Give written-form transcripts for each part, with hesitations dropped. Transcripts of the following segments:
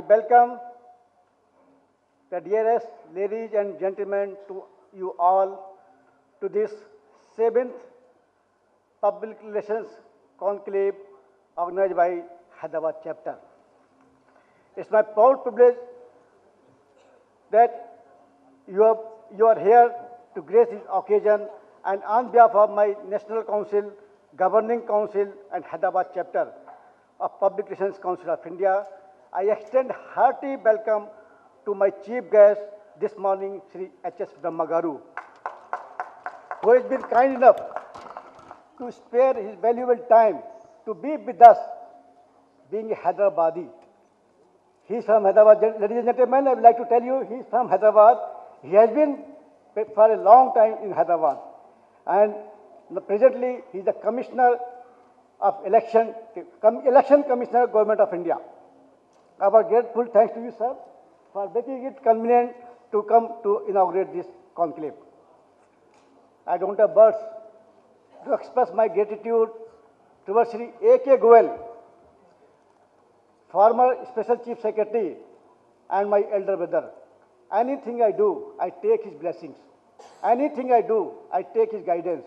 welcome the dearest ladies and gentlemen to you all to this 7th Public Relations Conclave organized by Hyderabad chapter. It's my proud privilege that you are here to grace this occasion, and on behalf of my National Council, Governing Council and Hyderabad chapter of Public Relations Council of India, I extend hearty welcome to my chief guest this morning, Sri H.S. Brahmagaru, who has been kind enough to spare his valuable time to be with us, being a Hyderabadi. He is from Hyderabad. Ladies and gentlemen, I would like to tell you, he is from Hyderabad. He has been for a long time in Hyderabad. And presently, he is the Commissioner of Election Commissioner, Government of India. Our grateful thanks to you, sir, for making it convenient to come to inaugurate this conclave. I don't have words to express my gratitude towards Sri A.K. Goel, former Special Chief Secretary and my elder brother. Anything I do, I take his blessings. Anything I do, I take his guidance.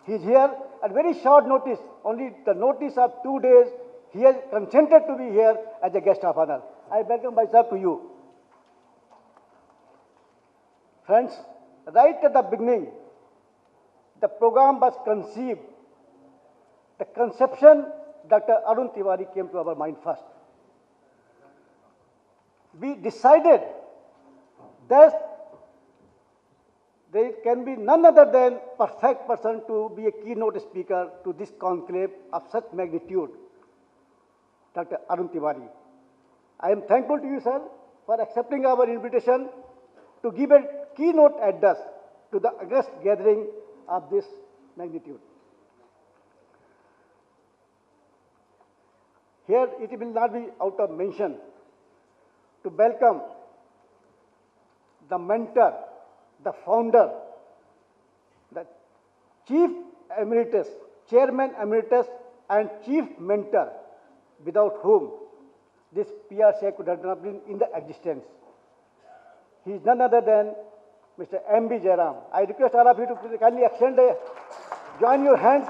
He is here at very short notice, only the notice of 2 days. He has consented to be here as a guest of honor. I welcome myself to you. Friends, right at the beginning, the program was conceived. The conception, Dr. Arun Tiwari came to our mind first. We decided that there can be none other than perfect person to be a keynote speaker to this conclave of such magnitude, Dr. Arun Tiwari. I am thankful to you, sir, for accepting our invitation to give a keynote address to the august gathering of this magnitude. Here it will not be out of mention to welcome the mentor, the founder, the chief emeritus, chairman emeritus and chief mentor, without whom this PRCI could have not been in the existence. He is none other than Mr. M.B. Jairam. I request all of you to kindly extend join your hands.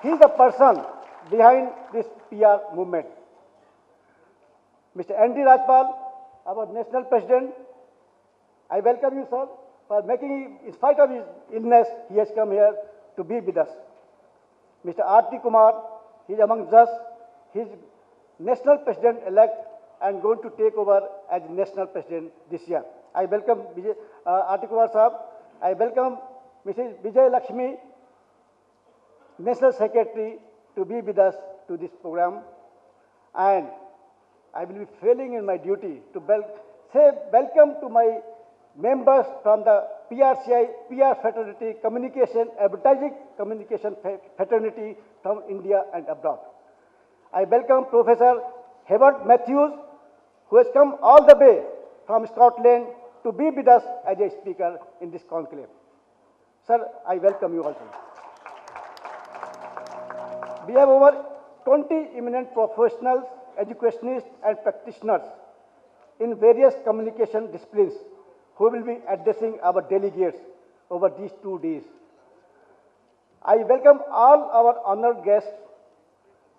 He is the person behind this PR movement. Mr. N.D. Rajpal, our national president, I welcome you, sir, for making, in spite of his illness, he has come here to be with us. Mr. R.T. Kumar, he is amongst us. He is national president-elect and going to take over as national president this year. I welcome R.T. Kumar Sahab. I welcome Mrs. Vijay Lakshmi, national secretary, to be with us to this program. And I will be failing in my duty to say welcome to my members from the PRCI, PR fraternity, communication, advertising communication fraternity from India and abroad. I welcome Professor Howard Matthews, who has come all the way from Scotland to be with us as a speaker in this conclave. Sir, I welcome you also. We have over 20 eminent professionals, educationists and practitioners in various communication disciplines who will be addressing our delegates over these 2 days. I welcome all our honored guests,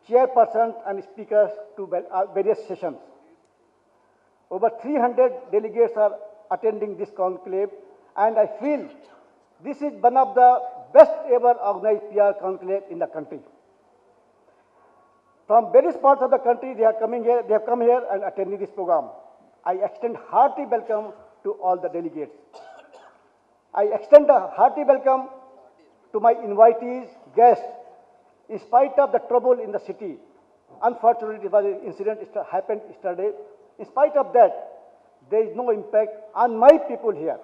chairpersons and speakers to various sessions. Over 300 delegates are attending this conclave, and I feel this is one of the best ever organized PR conclave in the country. From various parts of the country, they have come here and attending this program. I extend hearty welcome to all the delegates. I extend a hearty welcome to my invitees, guests. In spite of the trouble in the city, unfortunately, there was an incident that happened yesterday. In spite of that, there is no impact on my people here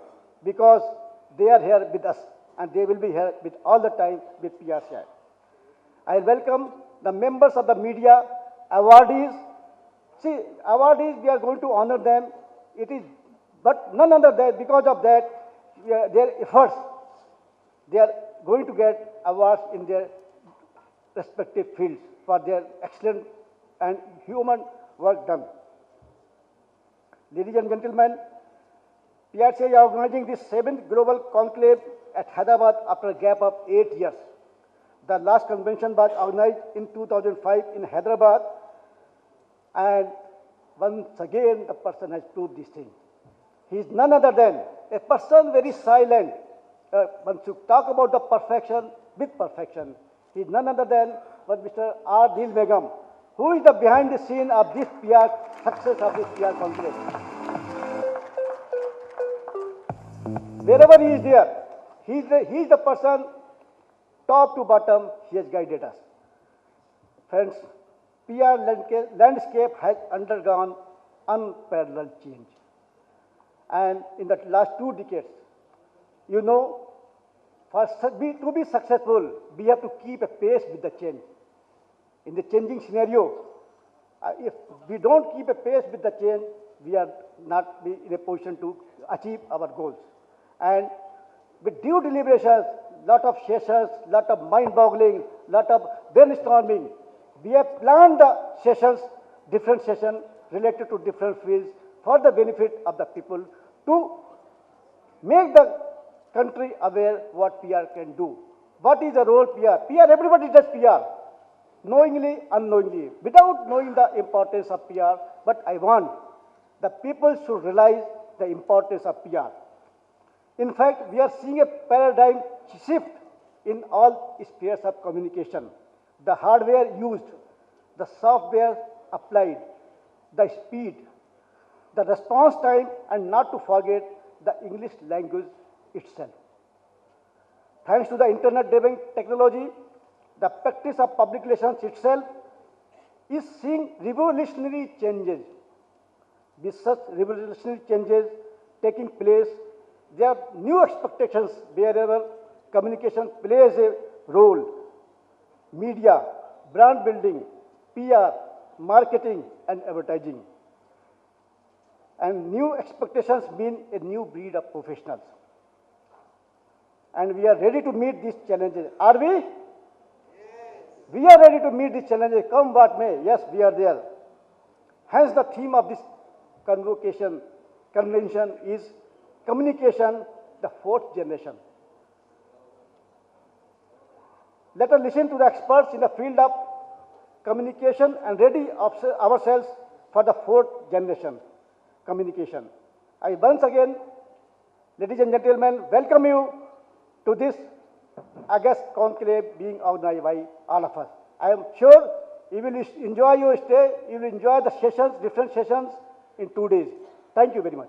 because they are here with us and they will be here with all the time with PRCI. I welcome the members of the media, awardees. See, awardees, we are going to honor them. It is, but none other than because of that, their efforts, they are going to get awards in their respective fields for their excellent and human work done. Ladies and gentlemen, PRCA is organizing the 7th Global Conclave at Hyderabad after a gap of 8 years. The last convention was organized in 2005 in Hyderabad, and once again the person has proved this thing. He is none other than a person very silent. Once you talk about the perfection with perfection, he is none other than Mr. R. Dil Begum, who is the behind the scene of this PR success of this PR conclave. Wherever he is there, he is the person, top to bottom, he has guided us. Friends, PR landscape has undergone unparalleled change. And in the last 2 decades, you know, to be successful, we have to keep a pace with the change. In the changing scenario, if we don't keep a pace with the change, we are not be in a position to achieve our goals. And with due deliberations, lot of sessions, lot of mind-boggling, lot of brainstorming, we have planned the sessions, different sessions related to different fields for the benefit of the people to make the country aware what PR can do. What is the role PR? PR, everybody does PR, knowingly, unknowingly, without knowing the importance of PR. But I want the people should realize the importance of PR. In fact, we are seeing a paradigm shift in all spheres of communication. The hardware used, the software applied, the speed, the response time, and not to forget the English language itself. Thanks to the internet-driven technology, the practice of public relations itself is seeing revolutionary changes. With such revolutionary changes taking place, there are new expectations wherever communication plays a role. Media, brand building, PR, marketing, and advertising. And new expectations mean a new breed of professionals. And we are ready to meet these challenges. Are we? Yes. We are ready to meet these challenges, come what may. Yes, we are there. Hence, the theme of this convention is communication, the 4th generation. Let us listen to the experts in the field of communication and ready ourselves for the 4th generation communication. I once again, ladies and gentlemen, welcome you to this August conclave being organized by all of us. I am sure you will enjoy your stay, you will enjoy the sessions, different sessions in 2 days. Thank you very much.